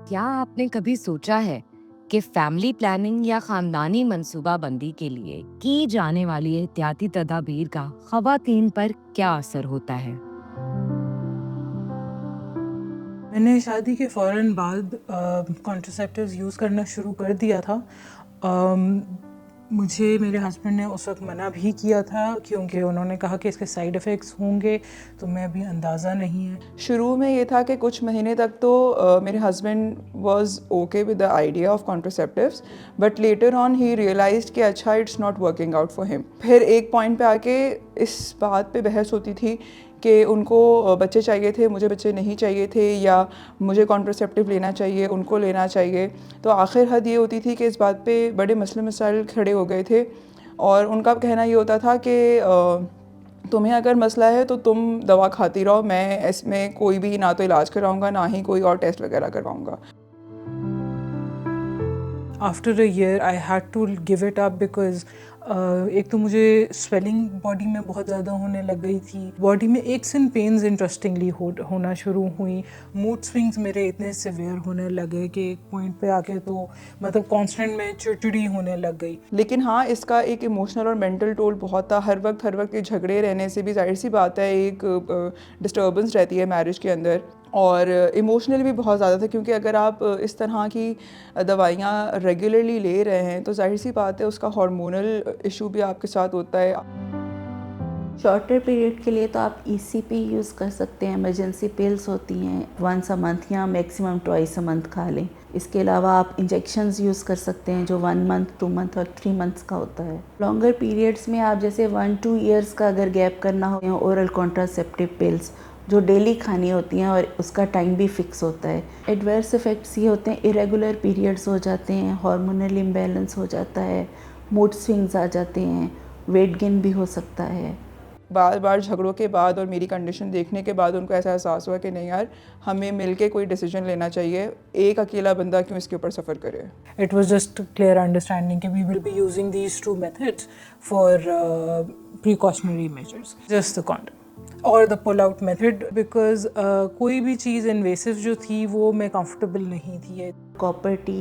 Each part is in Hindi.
क्या आपने कभी सोचा है कि फैमिली प्लानिंग या खानदानी मंसूबा बंदी के लिए की जाने वाली एहतियाती तदाबीर का खवातीन पर क्या असर होता है? मैंने शादी के फ़ौरन बाद कॉन्ट्रासेप्टिव्स यूज़ करना शुरू कर दिया था। अम, मुझे मेरे हस्बैंड ने उस वक़्त मना भी किया था क्योंकि उन्होंने कहा कि इसके साइड इफ़ेक्ट्स होंगे, तो मैं अभी अंदाज़ा नहीं है। शुरू में ये था कि कुछ महीने तक तो मेरे husband was okay with the idea of contraceptives, but later on he realized कि अच्छा it's not working out for him. फिर एक पॉइंट पे आके इस बात पे बहस होती थी कि उनको बच्चे चाहिए थे, मुझे बच्चे नहीं चाहिए थे, या मुझे कॉन्ट्रासेप्टिव लेना चाहिए, उनको लेना चाहिए। तो आखिर हद ये होती थी कि इस बात पे बड़े मसले मसाइल खड़े हो गए थे, और उनका कहना ये होता था कि तुम्हें अगर मसला है तो तुम दवा खाती रहो, मैं इसमें कोई भी ना तो इलाज कराऊंगा ना ही कोई और टेस्ट वगैरह करवाऊंगा। After a year I had to give it up because एक तो मुझे स्वेलिंग बॉडी में बहुत ज़्यादा होने लग गई थी, बॉडी में एक्स एंड पेन्स इंटरेस्टिंगली होना शुरू हुई, मूड स्विंग्स मेरे इतने सिवियर होने लगे कि एक पॉइंट पे आके तो मतलब कॉन्स्टेंट में चिड़चिड़ी होने लग गई। लेकिन हाँ, इसका एक इमोशनल और मेंटल टोल बहुत था। हर वक्त ये झगड़े रहने से भी जाहिर सी बात है एक डिस्टर्बेंस रहती है मैरिज के अंदर, और इमोशनल भी बहुत ज़्यादा था, क्योंकि अगर आप इस तरह की दवाइयाँ रेगुलरली ले रहे हैं तो जाहिर सी बात है उसका हार्मोनल इशू भी आपके साथ होता है। शॉर्टर पीरियड के लिए तो आप ईसीपी यूज़ कर सकते हैं, इमरजेंसी पिल्स होती हैं, वंस अ मंथ या मैक्सिमम ट्वाइस अ मंथ खा लें। इसके अलावा आप इंजेक्शंस यूज़ कर सकते हैं जो 1 मंथ 2 मंथ और 3 मंथ्स का होता है। लॉन्गर पीरियड्स में आप जैसे 1-2 ईयर्स का अगर गैप करना हो, ओरल कॉन्ट्रासेप्टिव पिल्स जो डेली खानी होती हैं और उसका टाइम भी फिक्स होता है। एडवर्स इफ़ेक्ट्स ये होते हैं, इरेगुलर पीरियड्स हो जाते हैं, हार्मोनल इम्बैलेंस हो जाता है, मूड स्विंग्स आ जाते हैं, वेट गेन भी हो सकता है। बार बार झगड़ों के बाद और मेरी कंडीशन देखने के बाद उनको ऐसा एहसास हुआ कि नहीं यार, हमें मिलके कोई डिसीजन लेना चाहिए, एक अकेला बंदा क्यों इसके ऊपर सफ़र करे। It was just clear understanding that we will be using these two methods for precautionary measures, just the condom or the pull out method, because कोई भी चीज़ invasive जो थी वो मैं comfortable नहीं थी। कॉपर टी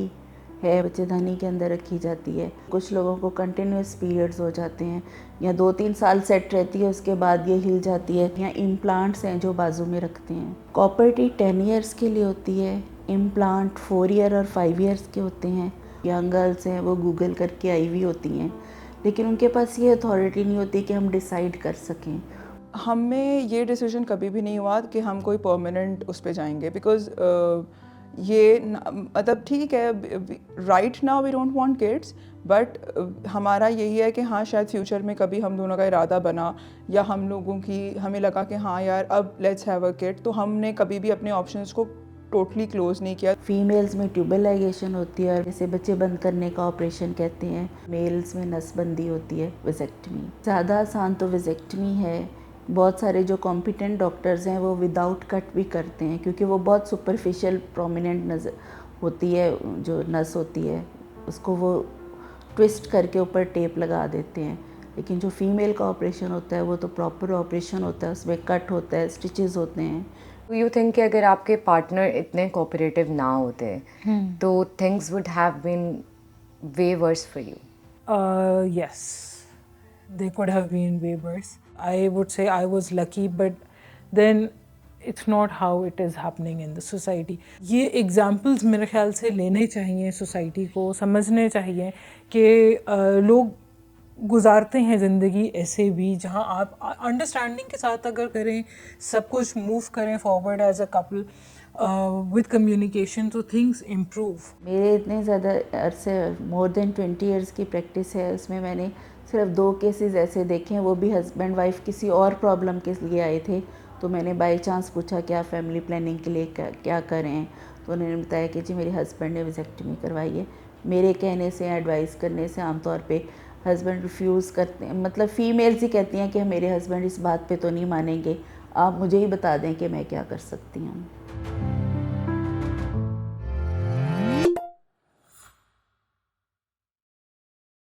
है, बच्चेदानी के अंदर रखी जाती है। कुछ लोगों को कंटिन्यूस पीरियड्स हो जाते हैं या 2-3 साल सेट रहती है, उसके बाद ये हिल जाती है। या इम्प्लांट्स हैं जो बाजू में रखते हैं। कॉपर टी 10 ईयर्स के लिए होती है, इम्प्लांट 4 ईयर और 5 ईयर्स के होते हैं। यंग गर्ल्स हैं वो गूगल करके आई हुई होती हैं, लेकिन उनके पास ये अथॉरिटी नहीं होती कि हम डिसाइड कर सकें। हमें ये डिसीजन कभी भी नहीं हुआ कि हम कोई परमानेंट उस पे जाएंगे, बिकॉज ये मतलब ठीक है, right now we don't want kids, but हमारा यही है कि हाँ शायद फ्यूचर में कभी हम दोनों का इरादा बना, या हम लोगों की हमें लगा कि हाँ यार अब लेट्स हैव अ किड, तो हमने कभी भी अपने ऑप्शंस को टोटली क्लोज नहीं किया। फीमेल्स में ट्यूबल लाइगेशन होती है, जैसे बच्चे बंद करने का ऑपरेशन कहते हैं। मेल्स में नसबंदी होती है, विजेक्टमी। ज़्यादा आसान तो विजेक्टमी है। बहुत सारे जो कॉम्पिटेंट डॉक्टर्स हैं वो विदाउट कट भी करते हैं, क्योंकि वो बहुत सुपरफिशियल प्रोमिनेंट नज़र होती है, जो नस होती है उसको वो ट्विस्ट करके ऊपर टेप लगा देते हैं। लेकिन जो फीमेल का ऑपरेशन होता है वो तो प्रॉपर ऑपरेशन होता है, उसमें कट होता है, स्टिचेस होते हैं। यू थिंक कि अगर आपके पार्टनर इतने कोऑपरेटिव ना होते तो things would have been way worse for you? Yes, they could have been way worse. I would say I was lucky, but then it's not how it is happening in the society. ये एग्जाम्पल्स मेरे ख्याल से लेने चाहिए, सोसाइटी को समझने चाहिए कि लोग गुजारते हैं ज़िंदगी ऐसे भी, जहाँ आप अंडरस्टैंडिंग के साथ अगर करें, सब कुछ मूव करें forward as a couple with communication, तो थिंग्स इम्प्रूव। मेरे इतने ज़्यादा अरसे, मोर देन 20 इयर्स की प्रैक्टिस है, उसमें मैंने सिर्फ 2 केसेस ऐसे देखे हैं, वो भी हस्बैंड वाइफ किसी और प्रॉब्लम के लिए आए थे। तो मैंने बाय चांस पूछा क्या फैमिली प्लानिंग के लिए क्या करें, तो उन्होंने बताया कि जी मेरे हस्बैंड ने विजेक्टमी करवाई है। मेरे कहने से, एडवाइस करने से आमतौर पे हस्बैंड रिफ्यूज़ करते हैं, मतलब फ़ीमेल्स ही कहती हैं कि मेरे हस्बैंड इस बात पे तो नहीं मानेंगे, आप मुझे ही बता दें कि मैं क्या कर सकती हूँ।